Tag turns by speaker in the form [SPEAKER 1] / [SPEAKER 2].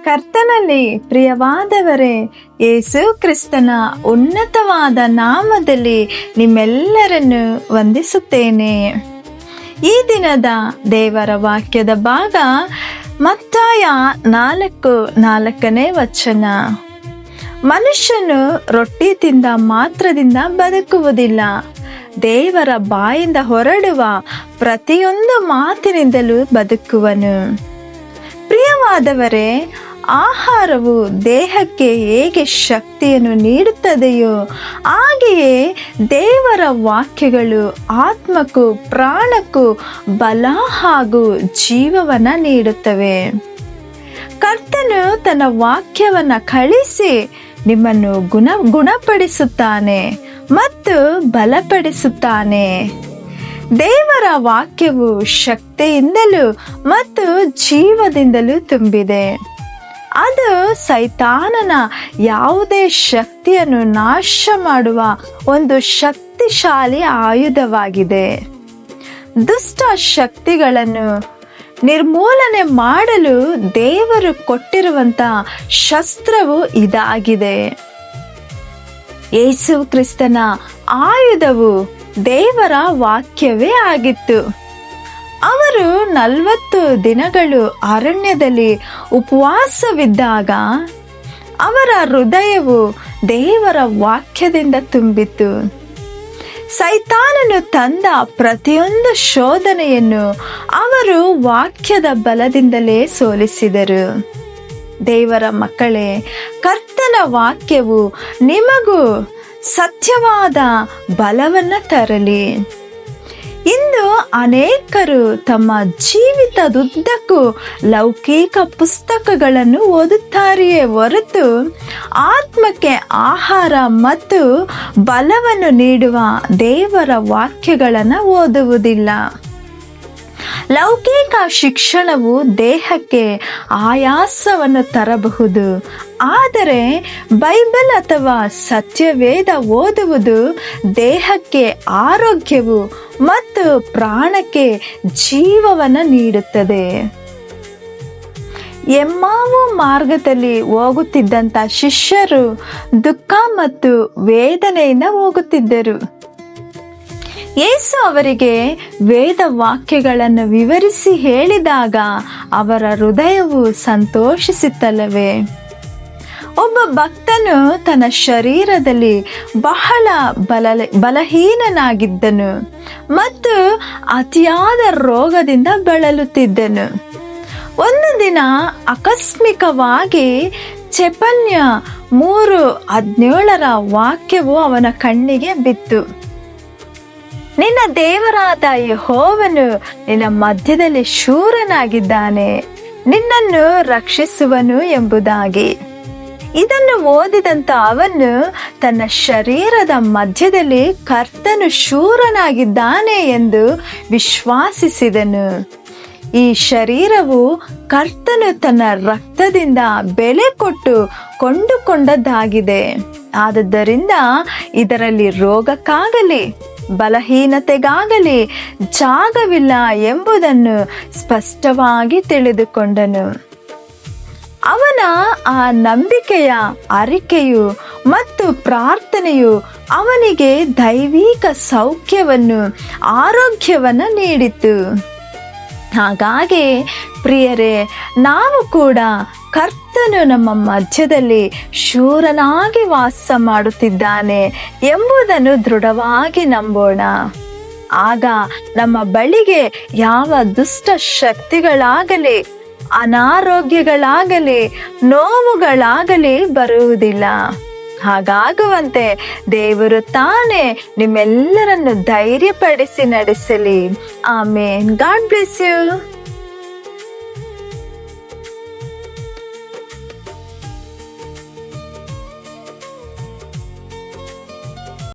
[SPEAKER 1] ಕರ್ತನಲ್ಲಿ ಪ್ರಿಯವಾದವರೇ, ಯೇಸು ಕ್ರಿಸ್ತನ ಉನ್ನತವಾದ ನಾಮದಲ್ಲಿ ನಿಮ್ಮೆಲ್ಲರನ್ನು ವಂದಿಸುತ್ತೇನೆ. ಈ ದಿನದ ದೇವರ ವಾಕ್ಯದ ಭಾಗ ಮತ್ತಾಯ 4:4 ವಚನ. ಮನುಷ್ಯನು ರೊಟ್ಟಿ ತಿಂದ ಮಾತ್ರದಿಂದ ಬದುಕುವುದಿಲ್ಲ, ದೇವರ ಬಾಯಿಂದ ಹೊರಡುವ ಪ್ರತಿಯೊಂದು ಮಾತಿನಿಂದಲೂ ಬದುಕುವನು. ಪ್ರಿಯವಾದವರೇ, ಆಹಾರವು ದೇಹಕ್ಕೆ ಹೇಗೆ ಶಕ್ತಿಯನ್ನು ನೀಡುತ್ತದೆಯೋ ಹಾಗೆಯೇ ದೇವರ ವಾಕ್ಯಗಳು ಆತ್ಮಕ್ಕೂ ಪ್ರಾಣಕ್ಕೂ ಬಲ ಹಾಗೂ ಜೀವವನ್ನು ನೀಡುತ್ತವೆ. ಕರ್ತನು ತನ್ನ ವಾಕ್ಯವನ್ನು ಕಳಿಸಿ ನಿಮ್ಮನ್ನು ಗುಣಪಡಿಸುತ್ತಾನೆ ಮತ್ತು ಬಲಪಡಿಸುತ್ತಾನೆ. ದೇವರ ವಾಕ್ಯವು ಶಕ್ತಿಯಿಂದಲೂ ಮತ್ತು ಜೀವದಿಂದಲೂ ತುಂಬಿದೆ. ಅದು ಸೈತಾನನ ಯಾವುದೇ ಶಕ್ತಿಯನ್ನು ನಾಶ ಮಾಡುವ ಒಂದು ಶಕ್ತಿಶಾಲಿ ಆಯುಧವಾಗಿದೆ. ದುಷ್ಟ ಶಕ್ತಿಗಳನ್ನು ನಿರ್ಮೂಲನೆ ಮಾಡಲು ದೇವರು ಕೊಟ್ಟಿರುವಂಥ ಶಸ್ತ್ರವು ಇದಾಗಿದೆ. ಯೇಸು ಕ್ರಿಸ್ತನ ಆಯುಧವು ದೇವರ ವಾಕ್ಯವೇ ಆಗಿತ್ತು. ಅವರು 40 ದಿನಗಳು ಅರಣ್ಯದಲ್ಲಿ ಉಪವಾಸವಿದ್ದಾಗ ಅವರ ಹೃದಯವು ದೇವರ ವಾಕ್ಯದಿಂದ ತುಂಬಿತು. ಸೈತಾನನು ತಂದ ಪ್ರತಿಯೊಂದು ಶೋಧನೆಯನ್ನು ಅವರು ವಾಕ್ಯದ ಬಲದಿಂದಲೇ ಸೋಲಿಸಿದರು. ದೇವರ ಮಕ್ಕಳೇ, ಕರ್ತನ ವಾಕ್ಯವು ನಿಮಗೂ ಸತ್ಯವಾದ ಬಲವನ್ನು ತರಲಿ. ಇಂದು ಅನೇಕರು ತಮ್ಮ ಜೀವಿತದುದ್ದಕ್ಕೂ ಲೌಕಿಕ ಪುಸ್ತಕಗಳನ್ನು ಓದುತ್ತಾರೆಯೇ ಹೊರತು ಆತ್ಮಕ್ಕೆ ಆಹಾರ ಮತ್ತು ಬಲವನ್ನು ನೀಡುವ ದೇವರ ವಾಕ್ಯಗಳನ್ನು ಓದುವುದಿಲ್ಲ. ಲೌಕಿಕ ಶಿಕ್ಷಣವು ದೇಹಕ್ಕೆ ಆಯಾಸವನ್ನು ತರಬಹುದು, ಆದರೆ ಬೈಬಲ್ ಅಥವಾ ಸತ್ಯವೇದ ಓದುವುದು ದೇಹಕ್ಕೆ ಆರೋಗ್ಯವು ಮತ್ತು ಪ್ರಾಣಕ್ಕೆ ಜೀವವನ್ನು ನೀಡುತ್ತದೆ. ಎಮ್ಮಾವು ಮಾರ್ಗದಲ್ಲಿ ಹೋಗುತ್ತಿದ್ದಂಥ ಶಿಷ್ಯರು ದುಃಖ ಮತ್ತು ವೇದನೆಯಿಂದ ಹೋಗುತ್ತಿದ್ದರು. ಯೇಸು ಅವರಿಗೆ ವೇದ ವಾಕ್ಯಗಳನ್ನು ವಿವರಿಸಿ ಹೇಳಿದಾಗ ಅವರ ಹೃದಯವು ಸಂತೋಷಿಸಿತಲ್ಲವೇ. ಒಬ್ಬ ಭಕ್ತನು ತನ್ನ ಶರೀರದಲ್ಲಿ ಬಹಳ ಬಲಹೀನನಾಗಿದ್ದನು ಮತ್ತು ಅತಿಯಾದ ರೋಗದಿಂದ ಬಳಲುತ್ತಿದ್ದನು. ಒಂದು ದಿನ ಆಕಸ್ಮಿಕವಾಗಿ ಚೆಫನ್ಯ 3:17 ವಾಕ್ಯವು ಅವನ ಕಣ್ಣಿಗೆ ಬಿತ್ತು. ನಿನ್ನ ದೇವರಾದ ಯೆಹೋವನು ನಿನ್ನ ಮಧ್ಯದಲ್ಲಿ ಶೂರನಾಗಿದ್ದಾನೆ, ನಿನ್ನನ್ನು ರಕ್ಷಿಸುವನು ಎಂಬುದಾಗಿ. ಇದನ್ನು ಓದಿದಂಥ ಅವನು ತನ್ನ ಶರೀರದ ಮಧ್ಯದಲ್ಲಿ ಕರ್ತನು ಶೂರನಾಗಿದ್ದಾನೆ ಎಂದು ವಿಶ್ವಾಸಿಸಿದನು. ಈ ಶರೀರವು ಕರ್ತನು ತನ್ನ ರಕ್ತದಿಂದ ಬೆಲೆ ಕೊಟ್ಟು ಕೊಂಡುಕೊಂಡದ್ದಾಗಿದೆ. ಆದುದರಿಂದ ಇದರಲ್ಲಿ ರೋಗಕ್ಕಾಗಲಿ ಬಲಹೀನತೆಗಾಗಲಿ ಜಾಗವಿಲ್ಲ ಎಂಬುದನ್ನು ಸ್ಪಷ್ಟವಾಗಿ ತಿಳಿದುಕೊಂಡನು. ಅವನ ಆ ನಂಬಿಕೆಯ ಅರಿಕೆಯು ಮತ್ತು ಪ್ರಾರ್ಥನೆಯು ಅವನಿಗೆ ದೈವಿಕ ಸೌಖ್ಯವನ್ನು ಆರೋಗ್ಯವನ್ನು ನೀಡಿತು. ಹಾಗಾಗಿ ಪ್ರಿಯರೇ, ನಾವು ಕೂಡ ಕರ್ತನು ನಮ್ಮ ಮಧ್ಯದಲ್ಲಿ ಶೂರನಾಗಿ ವಾಸ ಮಾಡುತ್ತಿದ್ದಾನೆ ಎಂಬುದನ್ನು ದೃಢವಾಗಿ ನಂಬೋಣ. ಆಗ ನಮ್ಮ ಬಳಿಗೆ ಯಾವ ದುಷ್ಟ ಶಕ್ತಿಗಳಾಗಲಿ ಅನಾರೋಗ್ಯಗಳಾಗಲಿ ನೋವುಗಳಾಗಲಿ ಬರುವುದಿಲ್ಲ. ಹಾಗಾಗುವಂತೆ ದೇವರು ತಾನೇ ನಿಮ್ಮೆಲ್ಲರನ್ನು ಧೈರ್ಯಪಡಿಸಿ ನಡೆಸಲಿ. ಆಮೇನ್. God bless you.